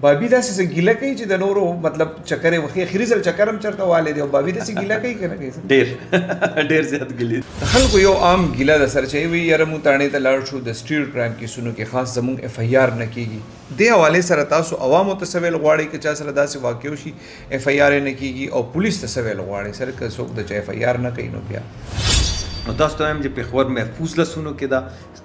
بابي داسې څه ګیله کوي چې د نورو مطلب چکر یې وخی اخري ځل چکر هم چرته والي دی او بابي داسې ګیله کوي که نه کوي ډېر زیات ګیلې خلکو یو عام ګیله د سر چې وي یاره مونږ تاڼې ته لاړ شو د سټریټ کرایم کیسونو کې خاص زمونږ اف آی آر نه کیږي دې حوالې سره تاسو عوامو ته څه ویل غواړئ که چا سره داسې واقع وشي اف آی آر یې نه کیږي او پولیس ته څه ویل غواړئ سره که څوک د چا اف آی آر نه کوي نو بیا نو تاسو ته وایم چې پېښور محفوظ لسونو کې دا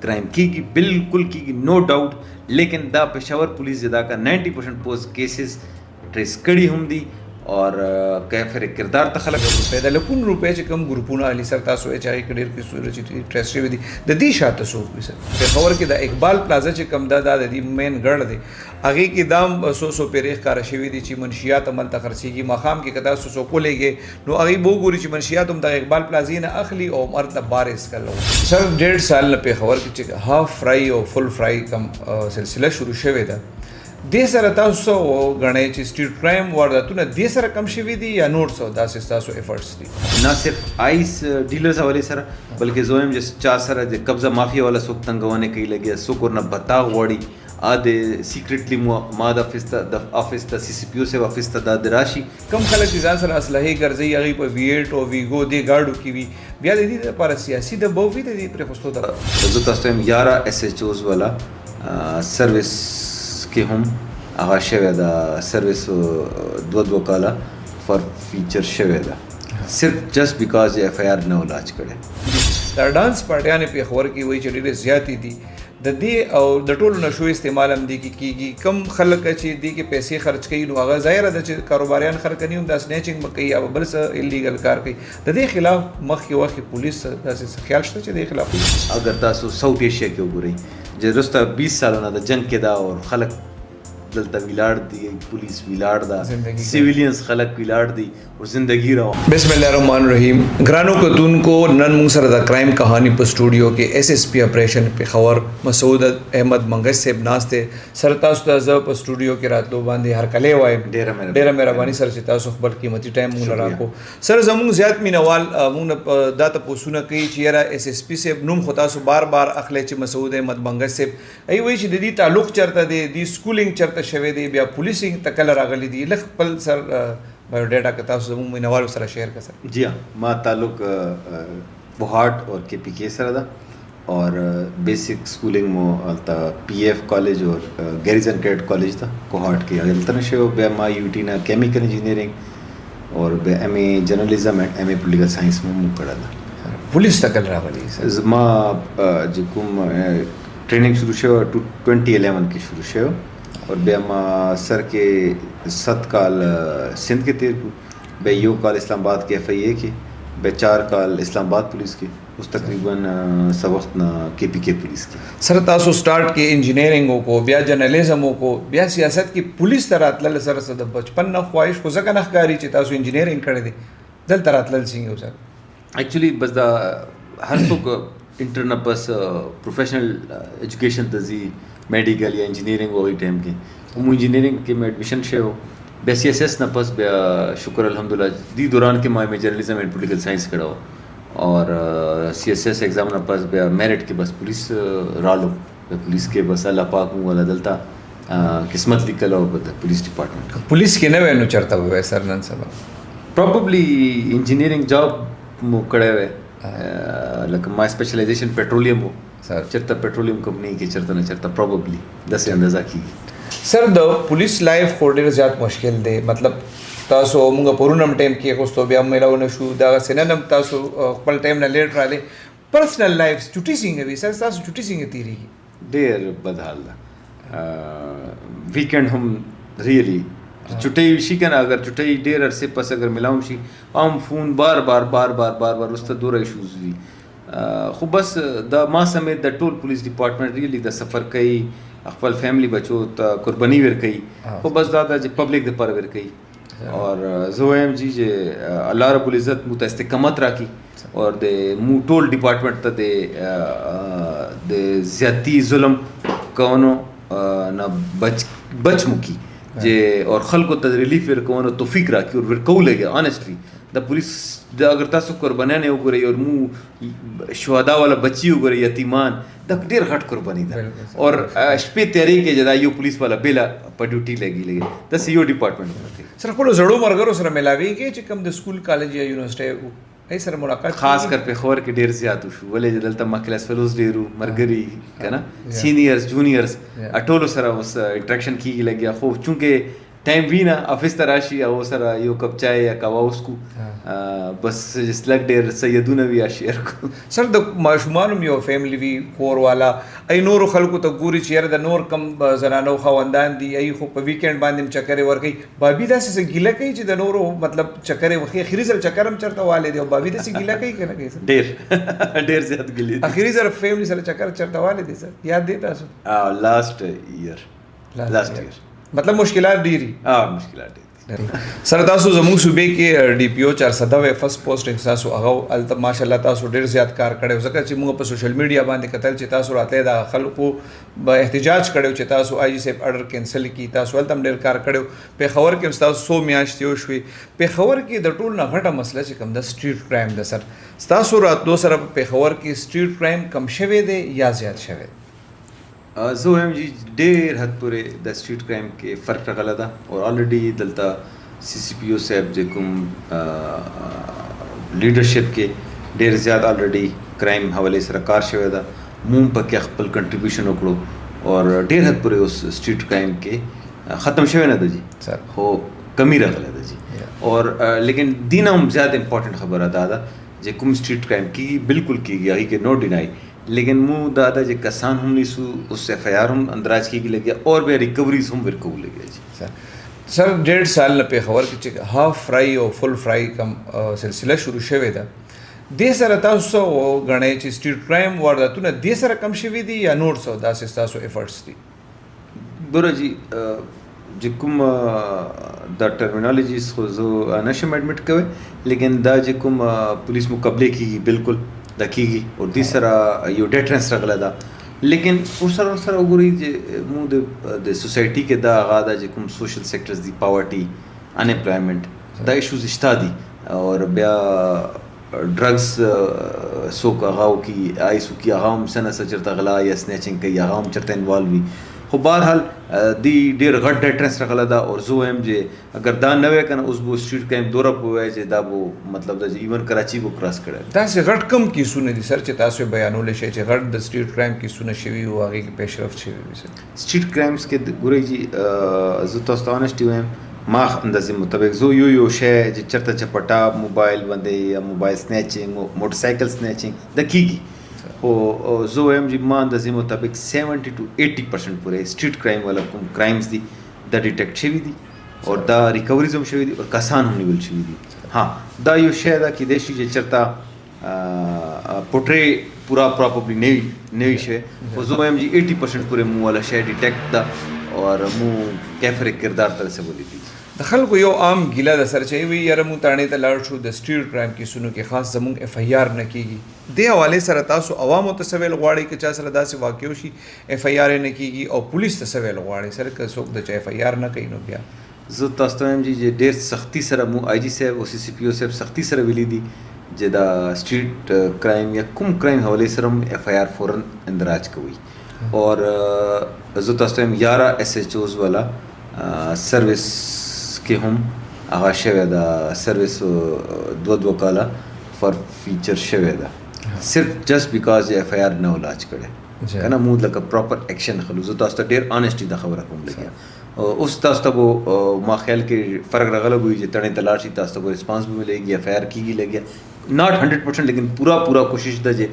کرائم کیږي بالکل کیږي نو ډاؤٹ لیکن دا پېښور پولیس دا کا 90% پوز کیسز ټریس کړي هم دي اور کیفر کردار ته خلک پیدا لکون روپے چې کم ګروپونه علي سر تاسو یې چاهي کډیر کې سورج چې ټریس شوی دي د دې شاته سو سر پېښور کې د اقبال پلازا چې کم دا د دې مین ګړ دی هغه کې دام 100 پیریخ کار شوی دي چې منشیات عمل ته خرڅيږي مخام کې کدا سو کولېږي نو هغه بو ګوري چې منشیات هم د اقبال پلازا نه اخلي او مرد بارس کړو سر 1.5 سال نه پېښور کې چې هاف فرای او فل فرای کم سلسله شروع شوه ده دې سره تاسو غنئ چې سټریټ کرایم وارداتونه دې سره کم شوي دي یا نور څه داسې تاسو ایفرټس دي نه صرف آئس ډیلرز حوالې سره بلکې زویم چې چا سره د قبضه مافیا والا څوک تنګونه کوي لګي څوک ورنه بتا غواړي د سیکریټلی ما د افیس ته سی سی پی او سے افیس ته د دراشي کم خلک چې ځان سره اسلحه ګرځي هغه په V8 او ویګو دې گاډو کې وي بیا د دې لپاره سیاسي د بووي د دې پر خوستو ده زه تاسو ته 11 اس ایچ اوز والا سروس کې هم هغه شوی دا سروس دو کاله فار فیچر شوی دا صرف جست بیکاز اف آی آر نه ولاچ کړي دا ډانس پارټیانې پېښور کې وایي چې ډېرې زیاتې دي د دې او د ټولو نشو استعمال هم دي کېږي کم خلک چې دې کې پیسې خرچ کوي نو هغه ظاهره ده چې کاروباریان خلک نه هم دا سنیچنګ به کوي یا بل څه ایلیګل کار کوي د دې خلاف مخکې وخت پولیس داسې خیال شته چې دې خلاف اگر تاسو ساؤتھ ایشیا کې وګورئ چې وروسته 20 سالونه د جنگ کې دا او خلک دلته ویلاړ دي پولیس ویلاړ دا سیویلینز خلک ویلاړ دي او زندگی روان بسم الله الرحمن الرحیم ګرانو کتونکو نن موږ سره د کرایم کہانی په سټوډیو کې ایس ایس پی اپریشن پېښور مسعود احمد منګش صاحب ناشته سر تاسو ته زه په سټوډیو کې راتلو باندې هر کله وایم ډېر مهرباني سره چې تاسو خپل قیمتي ټایم مونږ راکو سر زموږ زیات مینوال مونږ دا تاسو کوي چې یاره ایس ایس پی صاحب نوم خو تاسو بار اخلي چې مسعود احمد منګش صاحب ای وایي چې د دې تعلق چرته دی د سکولینګ چرته شوی دی بیا پولیسینګ تکل راغلی دی لږ خپل سر بایو ډیټا که تاسو زموږ مینوالو سره شیر کړئ سر جی हाँ ما تعلق بوهاټ اور کے پی کے سره ده اور بیسک سکولینګ مو التا پی ایف کالج اور گیریزن کیډ کالج ته کوهاټ کې هلته نشو بیا ما یو ټی نه کیمیکل انجینیرینګ اور بیا ایم ای جرنالیزم اینڈ ایم ای پولیټیکل ساينس مو کړل پولیس تکل راغلی سر ما چې کوم ټریننګ شروع شو 2011 کې شروع شو اور بیا ما سر کې 7 کال سندھ کې تیر کو بیا یو کال اسلام آباد کې ایف آئی اے کې بیا 4 کال اسلام آباد پولیس کې اوس تقریباً سب وخت نه کے پی کے پولیس کې سر تاسو سٹارٹ کې انجینیرینګ کو بیا جرنالیزم کو بیا سیاست کې پولیس ته راتلل سره د بچپن نه خواهش خو ځکه نه ښکاري چې تاسو انجینیرینګ کړی دی دلته راتلل څنګه سر ایکچولی بس دا هر څوک انټرنل بس پروفیشنل ایجوکیشن ته ځي میډیکل یا انجینیرینګ وغیرہ ټایم کې مو انجینیرینګ کې مې ایڈمیشن شوی بیا سی ایس ایس نه پس بیا شکر الحمدلله دې دوران کې ما جرنالیزم اینڈ پولیټیکل ساينس کړو اور سی ایس ایس ایگزام نه پس بیا میرټ کې بس پولیس رالو پولیس کې بس الله پاک مو ولا دلته قسمت لیکلو په پولیس ډپارټمنټ پولیس کې نه وینو چرته وای سر نن سبا پروبابلی انجینیرینګ جاب مو کړی وای لکه ما سپیشلایزیشن پیټرولیم سر چرته پیټرولیم کمپنی کې چرته نه چرته پروبابلی داسې اندازه کیږي سر د پولیس لایف خو ډېر زیات مشکل دی مطلب تاسو موږ پرونم ټایم کې غوښتو بیا مېلاو نه شو دا سننم تاسو خپل ټایم نه لیټ راغلی پرسنل لایف چټي څنګه وي سر تاسو چټي څنګه تیریږي ډېر بد حال ده ویکند هم ریلی چټي شي کنه اگر چټي ډېر عرصه پس اگر ملاوم شي هم فون بار واست دوره ایشوز دي خو بس د ما سمیت د ټول پولیس ډپارټمنټ ریلی د سفر کوي خپل فیملی بچو ته قرباني ور کوي خو بس دا د پبلک د پر ور کوي اور زه وایم چې الله رب العزت مو ته استقامت راکړي اور د مو ټول ډپارټمنټ ته د زیاتی ظلم کونو نه بچ مو کی जे और खल्को ته ریلیف ورکونه توفیق راکړي او ورکول لګي honestly د پولیس د اگر تاسو قربانیان وګورئ او مو شهدا والا بچي وګورئ یتیمان د ډیر غټ قرباني ده اور شپې تیاری کې جدا یو پولیس والا بلا په ډیوټي لګي د سی یو ډپارټمنټ سره خپل زړو مرګرو سره ملاوي کې چې کوم د سکول کالج یا یونیورسيټي ای سره ملاقات خاص کر په خور کې ډیر زیات شو ولې دلته ما کلاس فلوز ډیرو مرګري کنه سینیئرز جونیئرز اټولو سره اوس انټریکشن کیږي لګیا خو چونکه ټایم وینا افیس تراشي او سره یو کپ چای یا کاوا اوسکو بس جست لګ ډیر سیدونه وی شیر کو سر د ماشومان یو فیملی وی کور والا ای نور خلکو ته ګوري چې د نور کم زنانو خوندان دي ای خو په ویکند باندې چکرې ور کوي بابي داسې ګیله کوي چې د نورو مطلب چکرې وخی اخیری سره چکرم چرته والي دی او بابي داسې ګیله کوي کنه کوي ډیر زیات ګیله اخیری سره فیملی سره چکر چرته والي دي سر یاد دی تاسو لاست ایئر مطلب مشکلات ډیری مشکلات ډیری سر تاسو زموږ صوبې کې ډي پی او 400 فرست پوسټینګ تاسو هغه الته ماشاءالله تاسو ډیر زیات کار کړو ځکه چې موږ په سوشل میډیا باندې کتل چې تاسو راته د خلکو به احتجاج کړو چې تاسو آی جی صاحب اډر کینسل کی تاسو ولته ډیر کار کړو په خبر کې تاسو 100 میاشتې شوي په خبر کې د ټول نه غټه مسله چې کوم د سټریټ کرائم د سر تاسو راتلو سره په خبر کې سټریټ کرائم کم شوه دی یا زیات شوه زه وایم چې ډېر حد پورې د سټریټ کرائم کې فرق راغلی ده او الریډي دلته سی سی پی او صاحب چې کوم لیډرشپ کې ډېر زیات الریډي کرائم حوالې سره کار شوی ده موږ پکې خپل کنټریبیوشن وکړو اور ډېر حد پورې اوس سټریټ کرائم کې ختم شوی نه ده جی خو کمی راغلی ده جی اور لیکن دین هم زیات امپورټنٹ خبره ده چې کوم سټریټ کرائم کېږي بالکل کېږي هغې کې نو ډینای لیکن مو دادا چې کسان هم نیسو اس ایف آئی آر هم اندراج کېږي لګیا اور بیا ریکوریز هم ورکول لګیا جی سر 1.5 سال نه په خبر کې چې هاف فرای او فل فرای کم سلسله شروع شوې ده د سره تاسو غنئ چې سټریټ کرائم وارداتونه د سره کم شوي دي یا نور څه داسې تاسو ایفورټس دي ګوره جی چې کوم د ټرمینالوجیز خو زه نشم اډمیټ کوی لیکن دا چې کوم پولیس مقابله کېږي بالکل دا کېږي او دې سره یو ډیټرنس راغلی ده لیکن ورسره وګورئ چې موږ د سوسایټي کې دا هغه ده چې کوم سوشل سیکټرز دي پاورټي ان امپلایمنټ دا ایشوز شته دي اور بیا ډرګز څوک هغه وکړي څوک هغه هم څه نه څه چېرته غلا یا سنیچنګ کوي هغه هم چېرته انوالو وي خو بهرحال دی ډېر غټ ډیټرنس راغلی ده اور زه وایم چې اگر دا نه وی که نه اوس به سټریټ کرائم دوره پوی چې دا به مطلب دا چې ایون کراچي به کراس کړی داسې غټ کم کیسونه دي سر چې تاسو بیانولی شئ چې غټ د سټریټ کرائم کیسونه شوي او هغې کې پیشرفت شوي وي سر سټریټ کرائمز کې ګورئ جی زه تاسو ته آنسټي وایم ما اندازې مطابق زه یو شی چې چېرته چپټا موبایل باندې یا موبایل سنیچنګ موټرسایکل سنیچنګ دا کېږي خو زه وایم چې ما اندازې مطابق 70 to 80% پورې سټریټ کرائم والا کوم کرائمز دي دا ډیټیکټ شوي دي اور دا ریکوریز هم شوي دي اور کسان هم نیول شوي دي ها دا یو شی ده کیدای شي چې چېرته پورټری پورا پراپرلی نه وي شوی خو زه وایم چې 80% پورې مو والا شی ډیټیکټ ده اور مو کیفر کردار ته رسولی دي د خلکو یو عام ګیله د سر چې وي یاره مونږ تاڼې ته لاړ شو د سټریټ کرائم کیسونو کې خاص زموږ ایف آئی آر نه کېږي دې حوالې سره تاسو عوامو ته څه ویل غواړئ که چا سره داسې واقع وشي ایف آئی آر یې نه کېږي او پولیس ته څه ویل غواړئ سر که څوک د چا ایف آئی آر نه کوي نو بیا زه تاسو ته وایم چې ډېر سختي سره مو آی جي صاحب او سی سی پی او صاحب سختي سره ویلي دي چې دا سټریټ کرائم یا کوم کرائم حوالې سره هم ایف آئی آر فوراً اندراج کوي اور زه تاسو ته وایم 11 ایس ایچ اوز والا سروس کې هم هغه شوی ده سروس دوه کاله فار فیچر شوی ده صرف جسٹ بیکاز ایف آئی آر نه لاچ کړی که نه موږ لکه پراپر ایکشن خلو زه تاسو ته ډېر آنیسټي دا خبره کوم لګیا اوس تاسو ته به ما خیال کې فرق راغلی به وي چې تڼۍ ته لاړ شي تاسو ته به ریسپانس به ملېږي ایف آئی آر کېږي لګیا ناٹ 100% لیکن پورا کوشش ده چې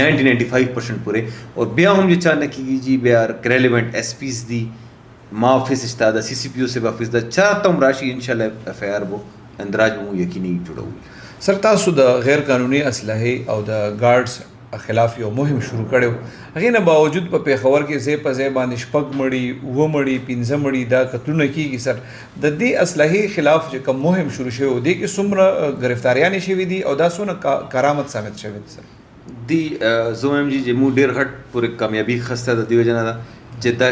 90-95% پورې اور بیا هم چې چا نه کېږي جی بیا ریلیونټ ایس پیز دي ما آفس شته د سی سی پی او صاحب آفس ده چاته هم راشي انشاءالله ایف آئی آر به اندراج به مو یقیني جوړوو سر تاسو د غیر قانوني اسلحې او د ګارډز خلاف یو مهم شروع کړو هغې نه باوجود په پیښور کې ځای په ځای باندې 6 مړي 7 مړي 15 مړي دا قتلونه کېږي سر د دې اسلحې خلاف چې کوم مهم شروع شوی و دې کې څومره گرفتاریانې شوي دي او دا څونه کرامت ثابت شوی دي سر دی زه وایم چې موږ ډېر غټ پورې کامیابي خسته ده دې وجه نه ده چې دا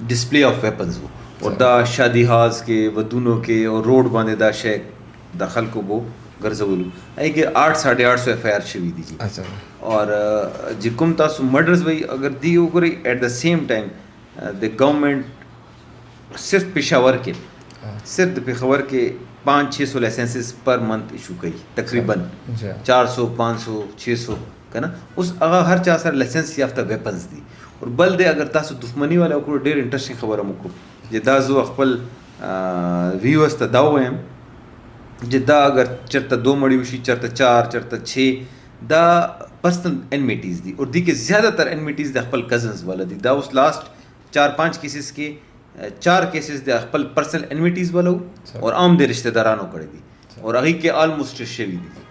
ډسپلی آف ویپنز وو और दा शादी हाज के वदूनों के और रोड बांधे दा शेख दखल को वो गर्जवलू आई के 800-850 FIR शवी दी जी अच्छा और जिकुम तासु मर्डर्स भाई अगर दी उगरी at the same time the government सिर्फ पेशावर के सिर्फ पेशावर के 500-600 लाइसेंसेस पर मंथ इशू कई तकरीबन 400 500 600 का ना उस हर 4 लाइसेंस याफ्ता वेपन्स दी और बल दे अगर तासु दुश्मनी वाला को डेर इंटरेस्टिंग खबर हमको जे दाजो अखपल व्यूअर्स ता दाव हम जिदा अगर चरता 2 मड़ी उशी चरता 4 चरता 6 दा पर्सनल एनमिटीज दी और दी के ज़्यादातर एनमिटीज द अखपल कजन्स वाला दी दा उस लास्ट 4-5 केसेस के 4 केसेस द अखपल पर्सनल एनमिटीज वाला और आम दे रिश्तेदारानों करे दी और अगी के ऑलमोस्ट शेवी दी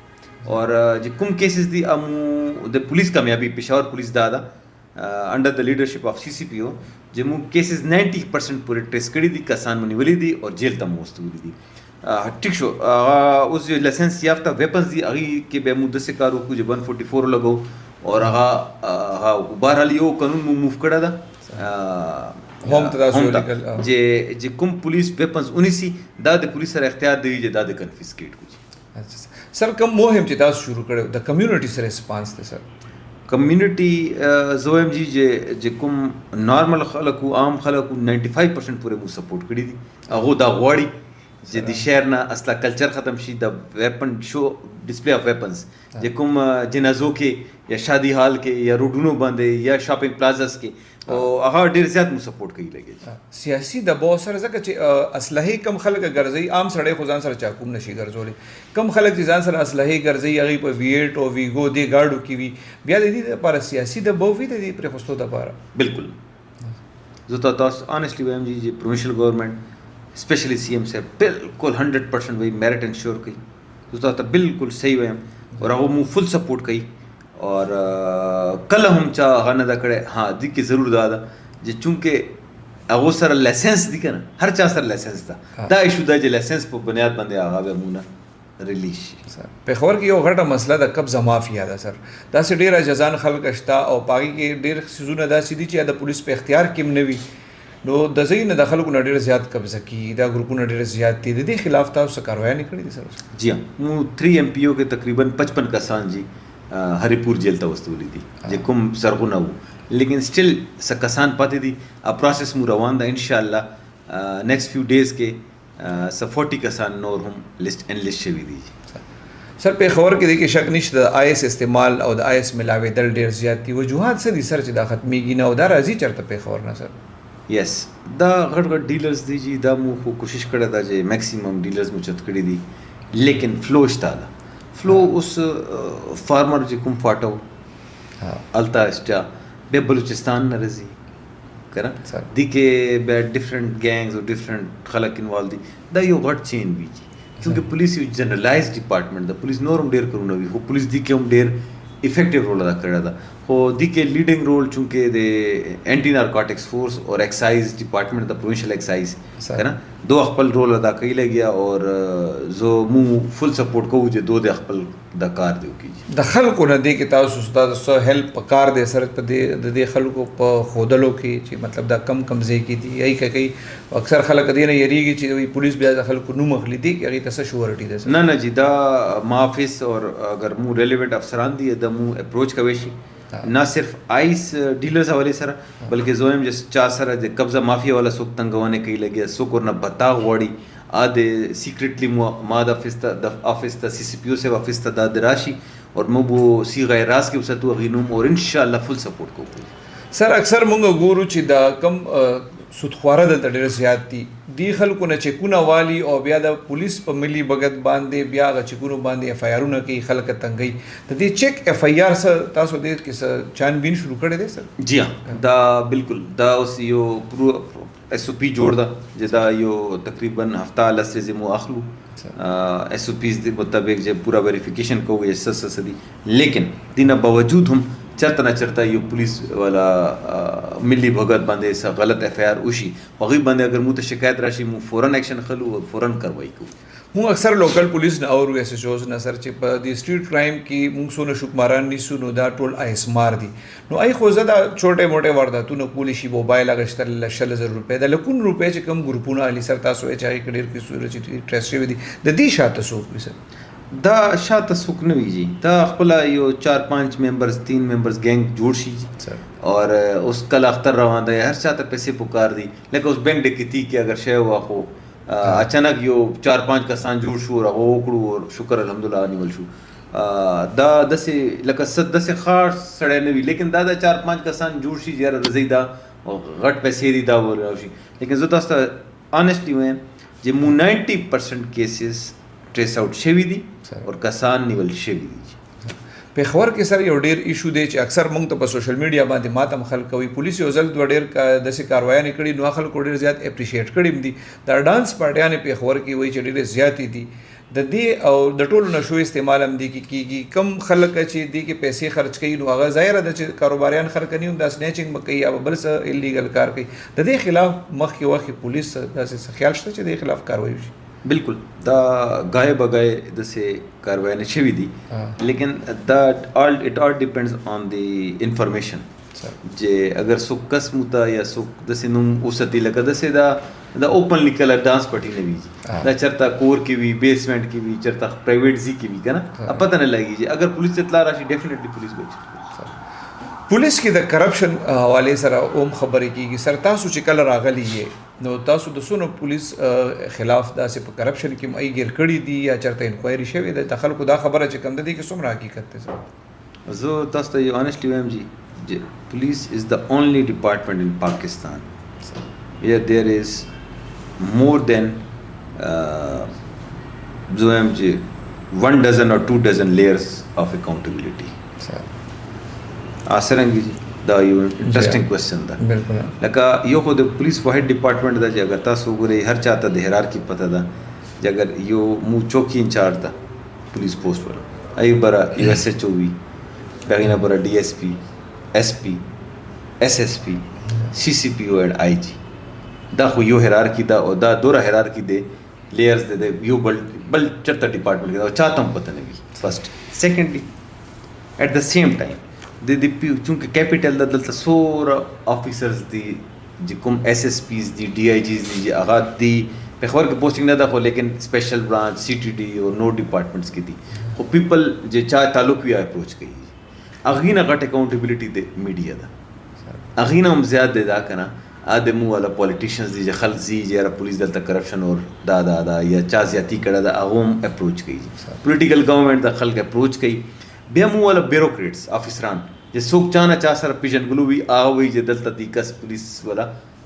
और जो कुम केसेस दी अमू द पुलिस कामयाबी पेशावर पुलिस दादा under the leadership of CCPO जमू केसेस 90% पूरे ट्रेस करी दी कसान मनी वली दी और जेल तम मुस्तूरी दी ठीक शो उस जो लाइसेंस याफ्ता वेपन्स दी अगी के बेमुद्दे से कारो कुछ 144 लगो और बहरहाल यो कानून मूव करा दा होम तदा जे कुम पुलिस वेपन्स उनिसी दाद पुलिस सर इख्तियार दी जे दाद कन्फिस्केट कुछ अच्छा सर कम मुहिम चिता शुरू करे द कम्युनिटी से रिस्पांस थे सर कम्युनिटी जोएम जी जे कुम नॉर्मल खलकू आम खलकू 95% पूरे मु सपोर्ट करी दी अगो दा वाड़ी जे दी शहर ना असला कल्चर खत्म शी द weapon show display of weapons जे कुम जनाजों के या शादी हाल के या रोडूनो बंदे या शॉपिंग प्लाजास के और अहा डेर ज्यादा मु सपोर्ट कई लगे सियासी दबाव सर जक असलही कम खलक गरजई आम सड़े खुजान सर चाकूम नशी गरजोले कम खलक जिजान सर असलही गरजई अगी पर V8 और वीगो दे गाड़ू की भी बिया दे दी पर सियासी दबाव भी दे दी पर खुस्तो दबारा बिल्कुल जो तो ऑनेस्टली वम जी प्रोविंशियल गवर्नमेंट स्पेशली CM से बिल्कुल 100% वही मेरिट इंश्योर कई तो बिल्कुल सही वम और वो मु फुल सपोर्ट कई और कल हम चाह नदा करे हाँ दी के ज़रूर दादा जे चूँकि वो सर लाइसेंस दी का ना हर चाह सर लाइसेंस था दा इशू दा जे लाइसेंस पर बुनियाद बंदे आगा वे मुना रिलीज सर पेखवर की यो घटा मसला दा कब्जा माफिया दा सर दा से डेरा जजान खल्क अश्ता और पागी के डेर सिजुना दा सीधी ची दा पुलिस पे इख्तियार किम नवी नो दजई न दखल को नडेर ज़्यादा कब्जा की दा ग्रुप नडेर ज़्यादा थी दे खिलाफ था उससे कार्रवाई निकली थी सर जी हाँ मु 3 MPO के तकरीबन 55 कसान जी हरिपुर जेल ता वस्तुली थी जे कुम सरगु ना हो लेकिन स्टिल कसान पाते थी अब प्रोसेस मु रवान दा इंशाल्लाह नेक्स्ट फ्यू डेज के 40 कसान नोर हम लिस्ट एनलिस्ट शवी दी सर पेखवर के देखिए शक निश्त IS इस्तेमाल और IS मिलावे दल डेर ज़्यादा थी वजूहात से दी सर चिदा खत्मी की ना उदार अजी चरता पेखवर ना सर यस दा गट डीलर्स दी जी दा मु को कोशिश करे दा जे मैक्सिमम डीलर्स मु चत कड़ी दी लेकिन फ्लो स्टाला फ्लो उस फार्मर जी कुम फाटो अल्ता स्टा बे बलूचिस्तान न रजी करा दी के बे डिफरेंट गैंग्स और डिफरेंट खलक इन्वॉल्व दी दा यो गट चेन भी जी क्योंकि पुलिस यू जनरलाइज्ड डिपार्टमेंट द पुलिस नोरम डेर करू नवी हो पुलिस दी के हम डेर इफेक्टिव रोल अदा कर था हो दी के लीडिंग रोल चूँकि दे एंटी नारकोटिक्स फोर्स और excise department the provincial excise है ना 2 अखपल रोल अदा कई ले गया और जो मु फुल सपोर्ट को जे 2 दे अखपल द कार दे की दखल को न दे के तास उस्ताद सो हेल्प कार दे सर पे दे खल को खोदलो की ची मतलब दा कम कमजे की थी यही कई अक्सर खलक दे ने यरी की चीज वही पुलिस भी दखल को नु मखली थी कि अगी तस श्योरिटी दे ना ना जी दा माफिस और अगर मु रेलेवेंट अफसरान दी द मु अप्रोच कवेशी ना सिर्फ आइस डीलर्स हवाले सर बल्कि जोएम जिस 4 सर जे कब्जा माफिया वाला सुख तंगवाने कई लगे सुख और न बता वाड़ी आदे सीक्रेटली माद ऑफिस द CCPO से ऑफिस द दराशी और मबो सी गैर रास के उसतु अगिनुम और इंशाल्लाह फुल सपोर्ट को सर अक्सर मुंग गुरु ची दा कम सुतख्वारा दल डेर ज़्यादती दी खलको न चेकुना वाली और बिया द पुलिस पर मिली भगत बांधे बिया चेकुनो बांधे FIR न की खलक तंगई तो दी चेक FIR सर तासो दे कि छानबीन शुरू करे दे सर जी हाँ दा बिल्कुल दा उस यो SOP जोड़ दा जदा यो तकरीबन हफ्ता लस से मु आखलू SOPs के मुताबिक जब पूरा वेरिफिकेशन को ये सदी लेकिन दिन बावजूद हम چرته نه چرته یو پولیس والا ملي بھگت باندې څه غلط اف آی آر وشي هغوی باندې اگر مو ته شکایت راشي مو فوراً ایکشن خلو او فوراً کاروایی کوو مونږ اکثر لوکل پولیس نه او ایس ایچ اوز نه سر چې په د سټریټ کرایم کې مونږ سونه شکماران نیسو نو دا ټول ایسمار دي نو ای خو زدا چھوټه موټه وارداتونه کولی شي موبایل اغشتل 100,000 روپے د لکون روپے چې کم ګروپونه علي سر تاسو یې چاهي کډیر کې صورت چې ټریس شوی دي د دې شاته سوق وسه دا شاته څوک نه وي جی دا خپل یو 4-5 ممبرز 3 ممبرز گینگ جوړ شي اور اوس کله اختر روان دی هر چاته پیسې پکار دي لکه اوس بینک ډکیتی کې اگر شی واخو اچانک یو 4-5 کسان جوړ شو او وکړو شکر الحمدلله نیول شو دا دسه لکه صد دسه خاص سړی نه وي لیکن دا 4-5 کسان جوړ شي یاره رضی دا غټ پیسې دي دا ورشي لیکن زه تاسو ته انیسټلی وایم چې مو 90% کیسز ټریس آؤٹ شوی دي اور کسان نیول شوی دي پیښور کې سره یو ډیر ایشو دی چې اکثر موږ ته په سوشل میډیا باندې ماتم خلک کوي پولیس یو ځل دوه ډیر داسې کاروایانې کړي نو خلکو ډیر زیات اپریشیټ کړي دي دا ډانس پارټیانې پیښور کې وایي چې ډېرې زیاتې دي د دې او د ټولو نشو استعمال هم دي کېږي کم خلک چې دي کې پیسې خرچ کوي نو هغه ظاهره ده چې کاروباریان خلک نه هم دا سنیچنګ به کوي یا بل څه الیګل کار کوي د دې خلاف مخکې وخت پولیس داسې خیال شته چې د خلاف کاروایی وشي بالکل دا غای بغای دسه کاروایی نه شوی دي لیکن دا اٹ آل ډیپینډز آن دی انفارمیشن چې اگر څوک کس موتا یا څوک دسه نوم اوستی لکه دسه دا اوپنلی کلر ډانس پټی نه وی دا چرتا کور کې وی بیسمنٹ کې وی چرتا پرایویټ زی کې وی کنه پته نه لګی اگر پولیس اطلاع راشي ډیفینیټلی پولیس به پولیس کې د کرپشن حواله سره اوم خبرې کیږي سر تاسو چې کله راغلی یې نو تاسو د سونو پولیس خلاف داسې په کرپشن کې مې ګیر کړی دي یا چرته انکوایری شوی د خلکو دا خبره چې کم ده دي کې څومره حقیقت ده زه تاسو ته انیسټلی وایم جی police is the only department in Pakistan where there is more than 1 dozen or 2 dozen layers of accountability. Asarangi ji دا یو انټرېسټینګ کوېسچن ده لکه یو خو د پولیس واحد ډپارټمنټ ده چې اگر تاسو وګورئ هر چاته د هیرارکي پته ده چې اگر یو مو چوکي انچارج ده پولیس پوسټ والا ای برا یو ایس ایچ او وي هغې نه برا ډي ایس پي ایس پي ایس ایس پي سی سی پي او اینډ آی جي دا خو یو هیرارکي ده او دا دوره هیرارکي دی لیئرز دی یو بل چرته ډپارټمنټ کې ده او چاته هم پته نه وي فرسټ سیکنډلی ایٹ د سیم ټایم د چونکه کیپیټل د دلته سوره افیسرز دي چې کوم ایس ایس پیز دي ډي آی جیز دي هغه دي پېښور کې پوسټینګ نه ده خو لیکن سپیشل برانچ سی ټي ډي او نو ډپارټمنټس کې دي خو پیپل چې چا تعلق وي اپروچ کوي هغې نه غټ اکاؤنټیبلټي د میډیا ده هغې نه هم زیات دی دا که نه د مو والا پالیټیشنز دي چې خلک ځي چې یاره پولیس دلته کرپشن اور دا یا چا زیاتي کړی ده هغه هم اپروچ کوي پولیټیکل ګورنمنټ د خلک اپروچ کوي بیا مو والا بیوروکریټس افیسران چې څوک چانه چا سره پیژنګلو وي هغه وایي چې دلته دې کس پولیس والا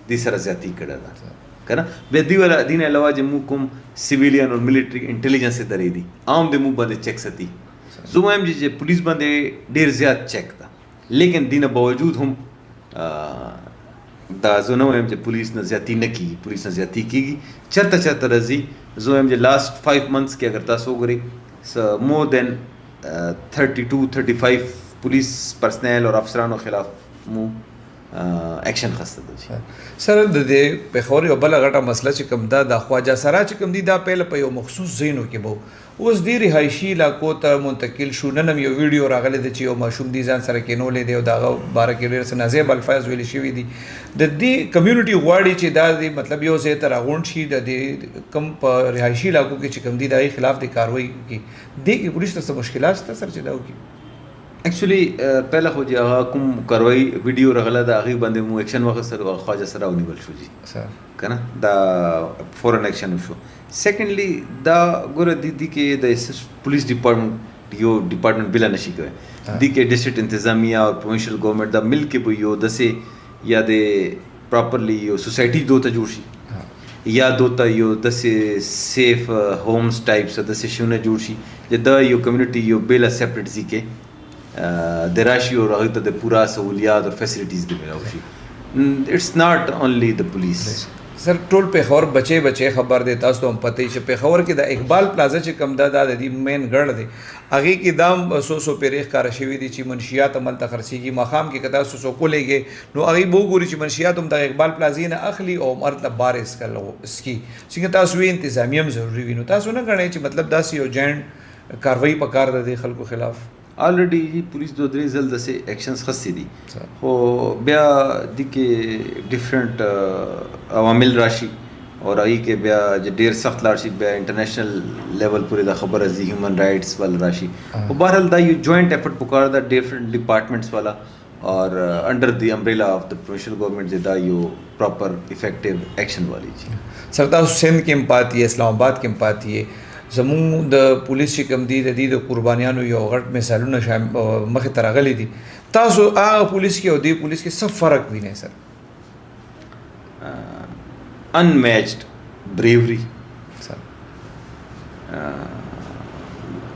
دې سره زیاتي کړی ده که نه بیا دې والا دې نه علاوه چې مو کوم سیویلین او ملیټري انټیلیجنس ادارې دي عام د مو باندې چیک ساتي زه وایم چې پولیس باندې ډېر زیات چیک ده لیکن دې نه باوجود هم دا زه نه وایم چې پولیس نه زیاتي نه کېږي پولیس نه زیاتي کېږي چېرته راځي زه وایم چې لاست 5 months کې اگر تاسو وګورئ مور دین 32-35 پولیس پرسنل اور افسرانو خلاف مو ایکشن خسته دي سره د دې پېښور یو بله غټه مسله چې کوم ده د خواجه سرا چې کوم دي دا پهله په یو مخصوص ځایونو کې به اوس دې رهایشي علاقو ته منتقل شو نن هم یو ویډیو راغلی دی چې یو ماشوم دي ځان سره کینولی دی او د هغه باره کې ډېر څه نازیب الفاظ ویلي شوي دي د دې کمیونټي غواړي چې دا د مطلب یو ځای ته راغونډ شي د دې کم په رهایشي علاقو کې چې کوم دي د هغې خلاف د کاروایي وکړي دې کې پولیس ته څه مشکلات شته سر چې دا وکړي ایکچولی پهله خو چې هغه کوم کاروایي ویډیو راغله د هغې باندې مو ایکشن واخیستل او خواجه سره ونیول شو جي که نه دا فورن ایکشن وشو سیکنډلی دا ګوره دې کې د پولیس ډپارټمنټ یو ډپارټمنټ بله نشي کوی دې کې ډسټرکټ انتظامیه او پروونشل ګورنمنټ دا مل کې به یو داسې یا د پراپرلی یو سوسایټي دو ته جوړ شي یا دو ته یو داسې سیف ہومز ټایپس داسې شیونه جوړ شي چې دا یو کمیونټي یو بېله سیپریټ ځي کې د راشي او هغې ته د پوره سهولیات او فیسلیټیز دې میلاو شي اټس ناٹ اونلی د پولیس سر ټول پیښور بچي خبر دی تاسو ته هم پته چې پیښور کې د اقبال پلازا چې کم دا د دې مین ګړ دی هغه کې دام سو پیریخ کار شوی دي چې منشیات عمل ته خرڅيږي مخام کې کدا سو کولېږي نو هغه بو ګوري چې منشیات هم د اقبال پلازا نه اخلي او مرته بارس کلو اسکی څنګه تاسو یې انتظامیه هم ضروری وي نو تاسو نه غواړئ چې مطلب داسې یو جاینټ کاروایی پکار د خلکو خلاف آلریډي پولیس 2-3 ځل داسې ایکشنز خسته دي خو بیا د کې ډیفرنٹ عوامل راشي او هغه کې بیا ډیر سخت لاړ شي بیا انټرنیشنل لیول پورې د خبره زی هیومن رائټس ول راشي او بهرحال دا یو جوائنٹ ایفرٹ پکار دا ډیفرنٹ ډپارټمنټس والا اور انڈر دی امبریلا آف د پروفیشنل گورنمنٹ دا یو پراپر افیکټیو ایکشن والی چی سر تاسو سند کې هم پاتې اسلام آباد کې هم پاتې زموږ د پولیس چې کوم دي د دې د قربانیانو یو غټ مثالونه مخې ته راغلي دي تاسو هغه پولیس کې او دې پولیس کې څه فرق وینئ سر unmatched bravery,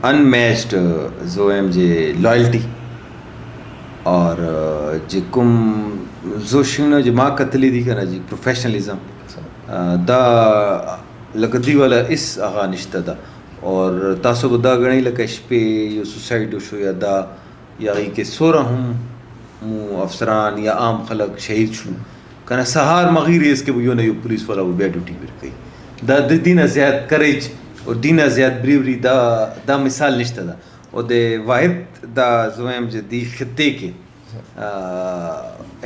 unmatched زویم جے loyalty اور جے کم زو شنو جے ما قتلی دی کنا جی پروفیشنلزم دا لکدی والا اس آغا نشتا دا اور تاسو کو دا گنی لکا شپے یا سوسائڈ شو یا دا یا غی کے سورا ہم مو افسران یا عام خلق شہید شلو کنه سهار مغیر اس کې یو نه یو پولیس والا و بیا ډیوټي ورکوي دا د دینه زیات کریج او دینه زیات بریوري دا مثال نشته دا او د واحد دا زویم چې دی خطے کې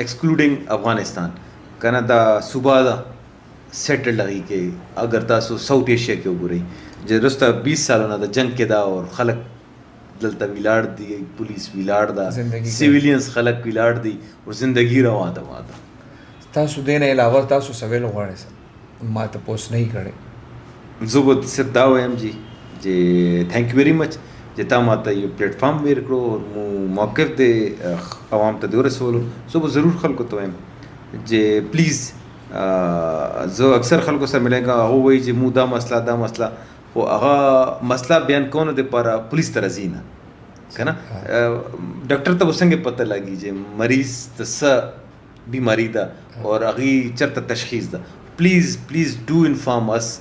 ایکسکلوډینګ افغانستان کنه دا صوبہ دا سیټل لغی کې اگر تاسو ساؤتھ ایشیا کې وګورئ چې رسته 20 سالونه د جنگ کې دا اور خلک دلته ویلاړ دی پولیس ویلاړ دا سیویلینز خلک ویلاړ دی او زندگی روان ده تاسو دین علاوه تاسو سویل غواړئ سر ما ته پوس نه کړي زه به صرف دا وایم جی چې تھینک یو ویری مچ چې تا ماته یو پلیټ فارم ور کړو او مو موقف دې عوام ته ورسولو زه به ضرور خلکو ته وایم چې پلیز زه اکثر خلکو سره ملګا هغه وایي چې مو دا مسله خو هغه مسله بیان کونه د پر پولیس ترازینه کنه ډاکټر ته وسنګ پته لګي چې مریض ته بیماری دا اور اغی چرتا تشخیص دا پلیز ڈو انفارم اس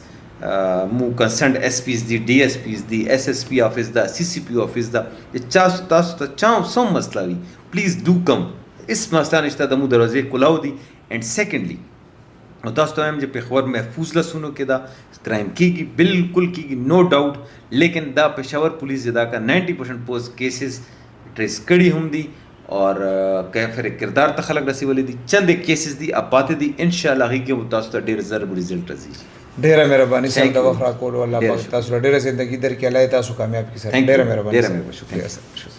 مو کنسرنڈ ایس پیز دی ڈی ایس پیز دی ایس ایس پی آفس دا سی سی پی آفس دا تاسو تا چاہو سم مسئلہ وی پلیز ڈو کم اس مسئلہ نشتا دا مو دروازے کلاو دی اینڈ سیکنڈلی اور تاسو تو ہم جب پیخور محفوظ لسونو کے دا کرائم کی گی بالکل کی گی نو ڈاؤٹ لیکن دا پشاور پولیس دا کا 90% پوسٹ کیسز ٹریس کڑی ہم دی اور کیفر کردار ته خلق رسی ولې دي چند کیسز دي اپاته دي ان شاء الله هغه کې تاسو ته ډیر ضرب رزلټ راځي ډیره مهرباني سره د وخت را کول الله پاک تاسو ډیره زندگی در کې الله تاسو کامیاب کړي سر ډیره مهرباني شکریہ سر